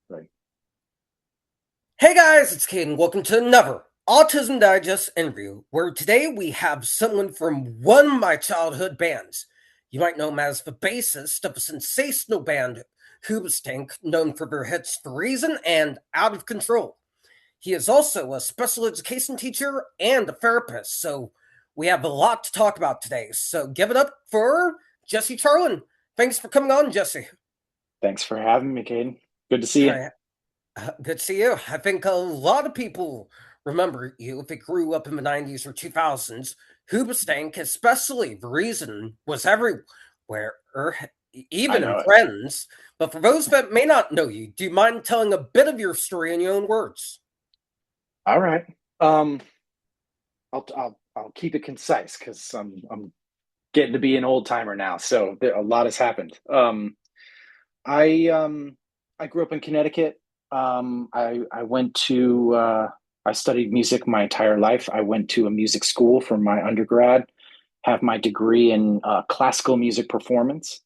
Right. Hey guys, it's Caden. Welcome to another Autism Digest interview, where today we have someone from one of my childhood bands. You might know him as the bassist of a sensational band, Hoobastank, known for their hits The Reason and Out of Control. He is also a special education teacher and a therapist, so we have a lot to talk about today. So give it up for Jesse Charland. Thanks for coming on, Jesse. Thanks for having me, Caden. Good to see you. Hi. Good to see you. I think a lot of people remember you if they grew up in the 90s or 2000s. Hoobastank, especially the reason, was everywhere, I even in know it. Friends. But for those that may not know you, do you mind telling a bit of your story in your own words? All right. Um, I'll keep it concise because I'm getting to be an old timer now, so a lot has happened. I I grew up in Connecticut. I went to I studied music my entire life. I went to a music school for my undergrad. Have my degree in classical music performance.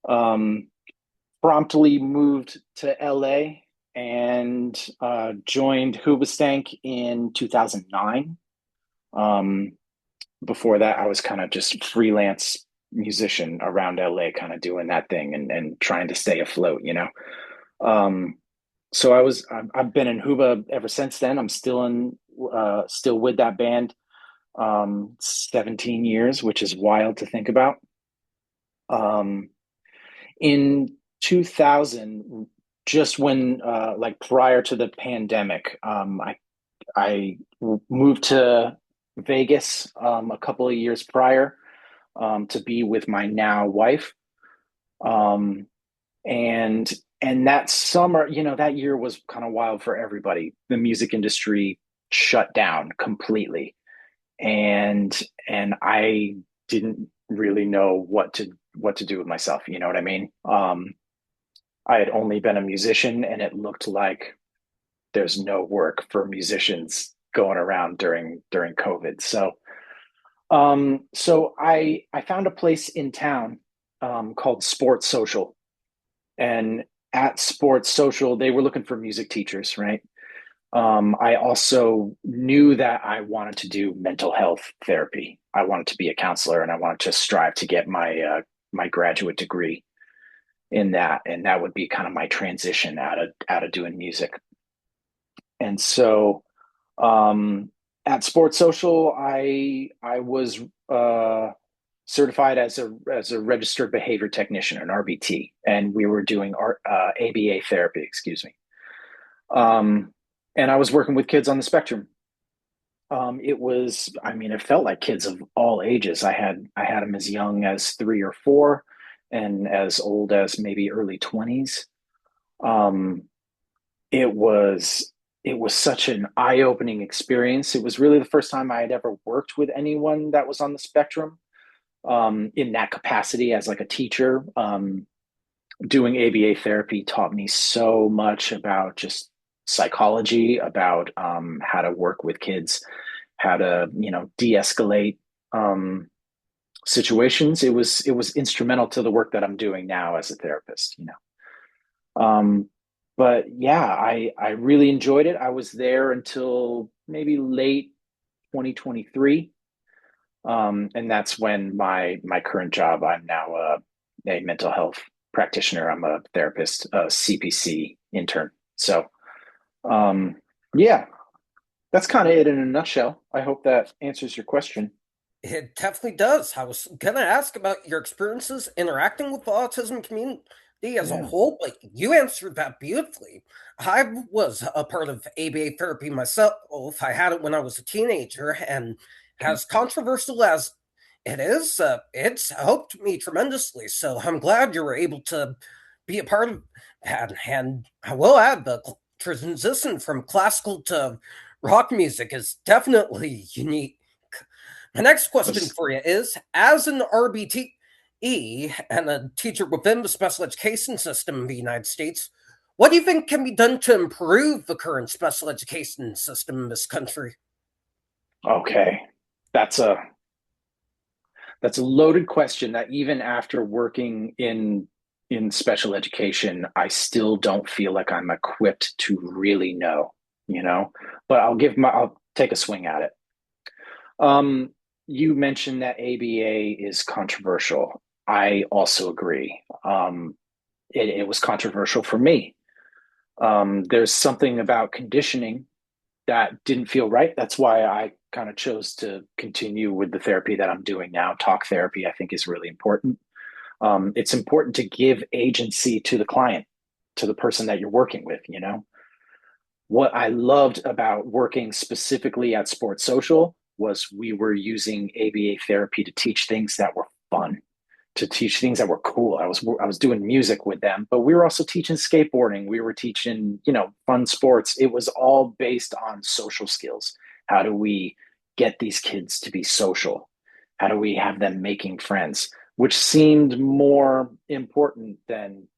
Um, Promptly moved to LA and joined Hoobastank in 2009. Um, Before that, I was kind of just freelance musician around LA, kind of doing that thing and trying to stay afloat. Um, so I've been in Hooba ever since then. I'm still with that band, 17 years, which is wild to think about. Um, in 2000, just when like prior to the pandemic, I moved to Vegas a couple of years prior to be with my now wife. Um, and and that summer, that year was kind of wild for everybody. The music industry shut down completely, and I didn't really know what to do with myself. You know what I mean? I had only been a musician, and it looked like there's no work for musicians going around during COVID. So I found a place in town called Sports Social, and at Sports Social, they were looking for music teachers, right? I also knew that I wanted to do mental health therapy. I wanted to be a counselor, and I wanted to strive to get my graduate degree in that, and that would be kind of my transition out of doing music. And so um, at Sports Social, I was certified as a registered behavior technician, an RBT, and we were doing ABA therapy. Excuse me. Um, and I was working with kids on the spectrum. I mean, it felt like kids of all ages. I had them as young as 3 or 4, and as old as maybe early 20s. Um, it was it was such an eye-opening experience. It was really the first time I had ever worked with anyone that was on the spectrum in that capacity as like a teacher. Doing ABA therapy taught me so much about just psychology, about how to work with kids, how to de-escalate um, situations. It was instrumental to the work that I'm doing now as a therapist. Um, but yeah, I really enjoyed it. I was there until maybe late 2023. And that's when my current job, I'm now a mental health practitioner. I'm a therapist, a CPC intern. So um, yeah, that's kind of it in a nutshell. I hope that answers your question. It definitely does. I was gonna ask about your experiences interacting with the autism community as a Yeah. whole, but you answered that beautifully. I was a part of ABA therapy myself. I had it when I was a teenager, and Okay. as controversial as it is, it's helped me tremendously. So I'm glad you were able to be a part of that. And I will add the transition from classical to rock music is definitely unique. My next question That's for you is: as an RBTE and a teacher within the special education system in the United States, what do you think can be done to improve the current special education system in this country? okay. That's a loaded question that even after working in in special education, I still don't feel like I'm equipped to really know, you know, but I'll take a swing at it. Um, you mentioned that ABA is controversial. I also agree. It was controversial for me. There's something about conditioning that didn't feel right. That's why I kind of chose to continue with the therapy that I'm doing now. Talk therapy, I think, is really important. It's important to give agency to the client, to the person that you're working with, you know. What I loved about working specifically at Sports Social was we were using ABA therapy to teach things that were fun, to teach things that were cool. I was doing music with them, but we were also teaching skateboarding. We were teaching, fun sports. It was all based on social skills. How do we get these kids to be social? How do we have them making friends? Which seemed more important than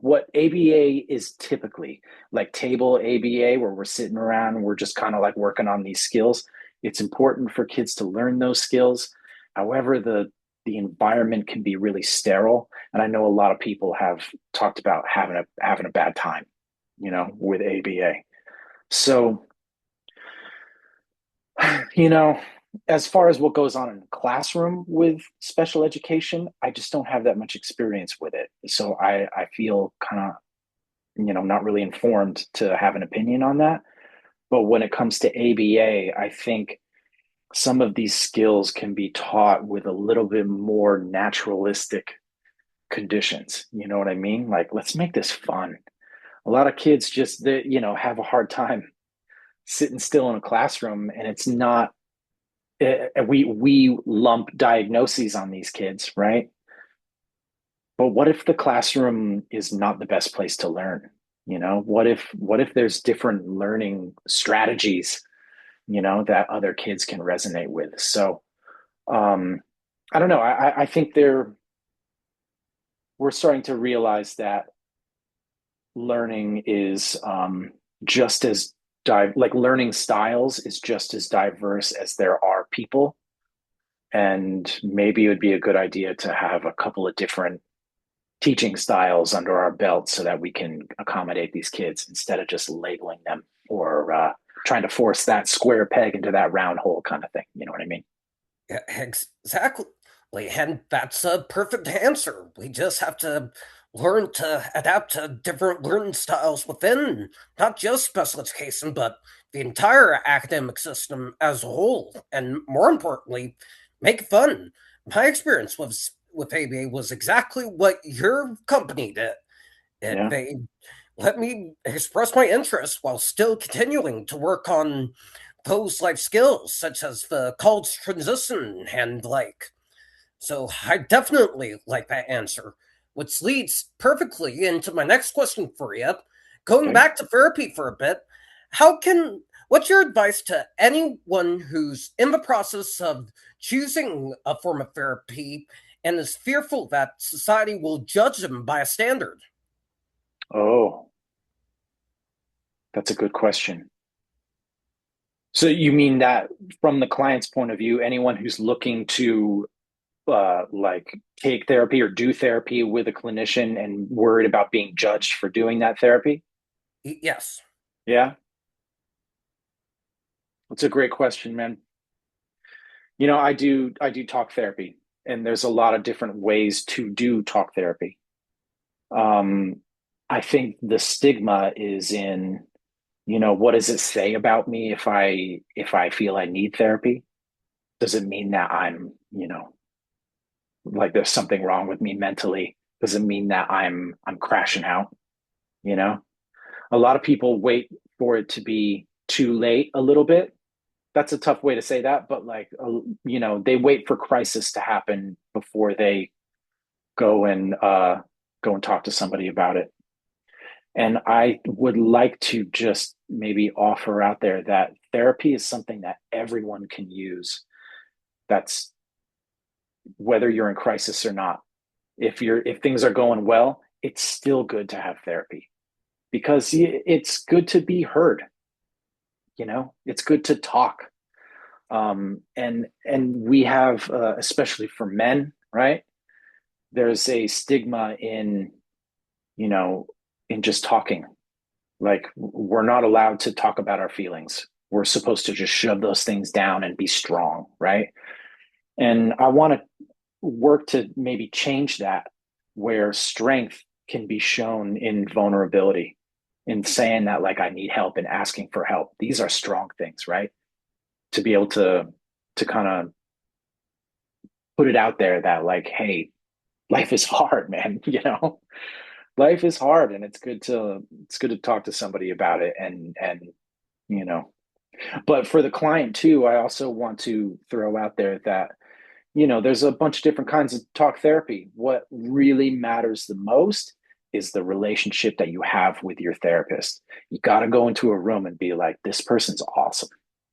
what ABA is typically like table ABA, where we're sitting around and we're just kind of like working on these skills. It's important for kids to learn those skills. However, the environment can be really sterile, and I know a lot of people have talked about having a bad time, with ABA. So, you know, as far as what goes on in the classroom with special education, I just don't have that much experience with it. So I feel kind of not really informed to have an opinion on that. But when it comes to ABA, I think some of these skills can be taught with a little bit more naturalistic conditions. You know what I mean? Like, let's make this fun. A lot of kids just, have a hard time sitting still in a classroom, and it's not. We lump diagnoses on these kids, right? But what if the classroom is not the best place to learn? What if there's different learning strategies, that other kids can resonate with? So I don't know. I think we're starting to realize that learning is just as like learning styles is just as diverse as there are people. And maybe it would be a good idea to have a couple of different teaching styles under our belt so that we can accommodate these kids instead of just labeling them or trying to force that square peg into that round hole kind of thing. You know what I mean? Yeah, exactly. And that's a perfect answer. We just have to learn to adapt to different learning styles within not just special education, but the entire academic system as a whole. And more importantly, make it fun. My experience with ABA was exactly what your company did. Yeah. They let me express my interest while still continuing to work on those life skills, such as the college transition and like. So I definitely like that answer, which leads perfectly into my next question for you. Going Okay. back to therapy for a bit, how can what's your advice to anyone who's in the process of choosing a form of therapy and is fearful that society will judge them by a standard? Oh, that's a good question. So you mean that from the client's point of view, anyone who's looking to like take therapy or do therapy with a clinician and worried about being judged for doing that therapy? Yes. Yeah, that's a great question, man. I do talk therapy, and there's a lot of different ways to do talk therapy. Um, I think the stigma is in, what does it say about me if I feel I need therapy? Does it mean that I'm, like there's something wrong with me mentally? Does it mean that I'm crashing out? You know, a lot of people wait for it to be too late a little bit. That's a tough way to say that, but like, they wait for crisis to happen before they go and go and talk to somebody about it. And I would like to just maybe offer out there that therapy is something that everyone can use. That's whether you're in crisis or not. If things are going well, it's still good to have therapy because it's good to be heard. It's good to talk. And we have, especially for men, right? there's a stigma in, you know, in just talking. Like, we're not allowed to talk about our feelings. We're supposed to just shove those things down and be strong, right? And I want to work to maybe change that, where strength can be shown in vulnerability, in saying that, like, I need help and asking for help. These are strong things, right? To be able to kind of put it out there that, like, hey, life is hard, man. Life is hard, and it's good to talk to somebody about it. And you know but for the client too, I also want to throw out there that, there's a bunch of different kinds of talk therapy. What really matters the most is the relationship that you have with your therapist. You got to go into a room and be like, this person's awesome,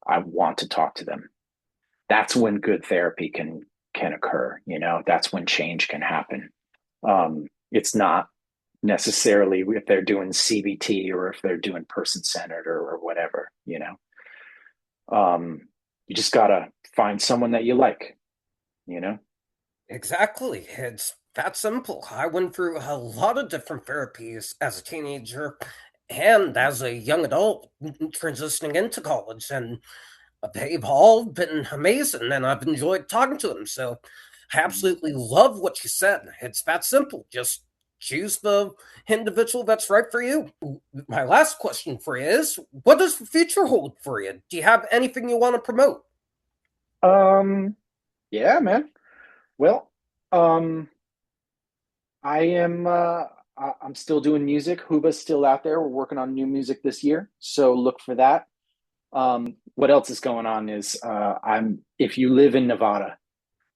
I want to talk to them. That's when good therapy can occur. That's when change can happen. It's not necessarily if they're doing CBT or if they're doing person centered or whatever. You just gotta find someone that you like. you know Exactly. It's that simple. I went through a lot of different therapies as a teenager and as a young adult transitioning into college, and they've all been amazing, and I've enjoyed talking to them. So I absolutely love what you said. It's that simple. Just choose the individual that's right for you. My last question for you is, what does the future hold for you? Do you have anything you want to promote? um yeah, man. Well, I'm still doing music. Hooba's still out there. We're working on new music this year, so look for that. What else is going on is, I'm if you live in Nevada,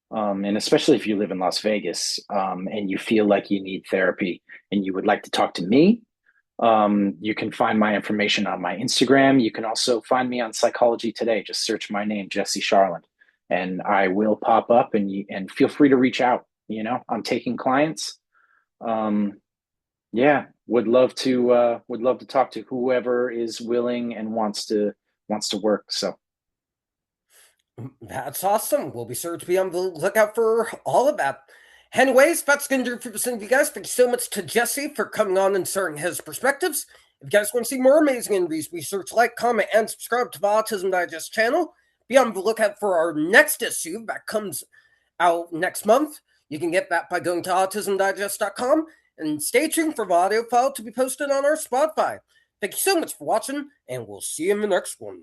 and especially if you live in Las Vegas, and you feel like you need therapy and you would like to talk to me, you can find my information on my Instagram. You can also find me on Psychology Today. Just search my name, Jesse Charland, and I will pop up, and feel free to reach out. I'm taking clients. Um, yeah, would love to talk to whoever is willing and wants to work. So That's awesome. We'll be sure to be on the lookout for all of that. Anyways, that's going to do it for listening to you guys. Thank you so much to Jesse for coming on and sharing his perspectives. If you guys want to see more amazing interviews, be sure to like, comment, and subscribe to the Autism Digest channel. Be on the lookout for our next issue that comes out next month. You can get that by going to autismdigest.com, and stay tuned for the audio file to be posted on our Spotify. Thank you so much for watching, and we'll see you in the next one.